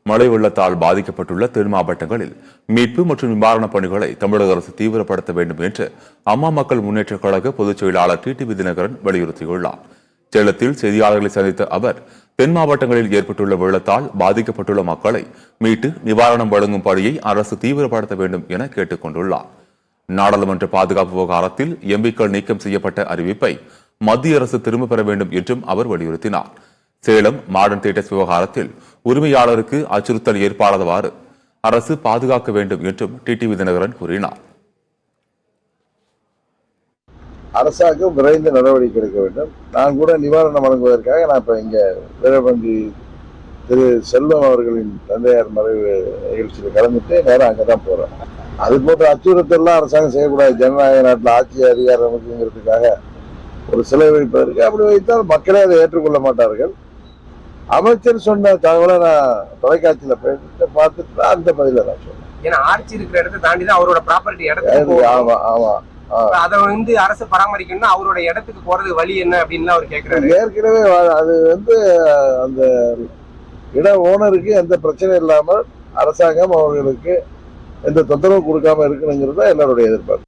மழை வெள்ளத்தால் பாதிக்கப்பட்டுள்ள தென் மாவட்டங்களில் மீட்பு மற்றும் நிவாரணப் பணிகளை தமிழக அரசு தீவிரப்படுத்த வேண்டும் என்று அம்மா மக்கள் முன்னேற்றக் கழக பொதுச் செயலாளர் டிடிவி தினகரன் வலியுறுத்தியுள்ளார். சேலத்தில் செய்தியாளர்களை சந்தித்த அவர் தென் மாவட்டங்களில் ஏற்பட்டுள்ள வெள்ளத்தால் பாதிக்கப்பட்டுள்ள மக்களை மீட்டு நிவாரணம் வழங்கும் பணியை அரசு தீவிரப்படுத்த வேண்டும் என கேட்டுக் கொண்டுள்ளார். நாடாளுமன்ற பாதுகாப்பு விவகாரத்தில் எம்பிக்கள் நீக்கம் செய்யப்பட்ட அறிவிப்பை மத்திய அரசு திரும்பப் பெற வேண்டும் என்றும் அவர் வலியுறுத்தினார். சேலம் மாடர்ன் தியேட்டர்ஸ் விவகாரத்தில் உரிமையாளருக்கு அச்சுறுத்தல் ஏற்படாதவாறு அரசு பாதுகாக்க வேண்டும் என்றும் டிடிவி தினகரன் கூறினார். அரசாங்கம் விரைந்து நடவடிக்கை எடுக்க வேண்டும். நான் கூட நிவாரணம் வழங்குவதற்காக நான் இப்ப இங்க வீரபந்தி திரு செல்வம் அவர்களின் தந்தையார் மறைவு நிகழ்ச்சியில் கலந்துட்டு நேரம் அங்கதான் போறேன். அது போன்ற அச்சுறுத்தல்லாம் அரசாங்கம் செய்யக்கூடாது. ஜனநாயக நாட்டில் ஆட்சி அதிகாரம் இருக்குங்கிறதுக்காக ஒரு சிலை வைப்பதற்கு அப்படி வைத்தால் மக்களே அதை ஏற்றுக்கொள்ள மாட்டார்கள். அமைச்சர் சொன்ன தகவலை நான் தொலைக்காட்சியில பார்த்துட்டு அந்த பதில நான் சொன்னேன். ஏன்னா ஆட்சி இருக்கிற இடத்தை தாண்டிதான் அவரோட ப்ராப்பர்ட்டி இடத்துக்கு. ஆமா ஆமா அதை வந்து அரசு பராமரிக்கணும்னா அவரோட இடத்துக்கு போறது வழி என்ன அப்படின்னு அவர் கேட்கிறாரு. ஏற்கனவே அது அந்த இட ஓனருக்கு எந்த பிரச்சனையும் இல்லாமல் அரசாங்கம் அவர்களுக்கு எந்த தொந்தரவு கொடுக்காம இருக்கணுங்கிறது தான் எல்லாருடைய எதிர்பார்ப்பு.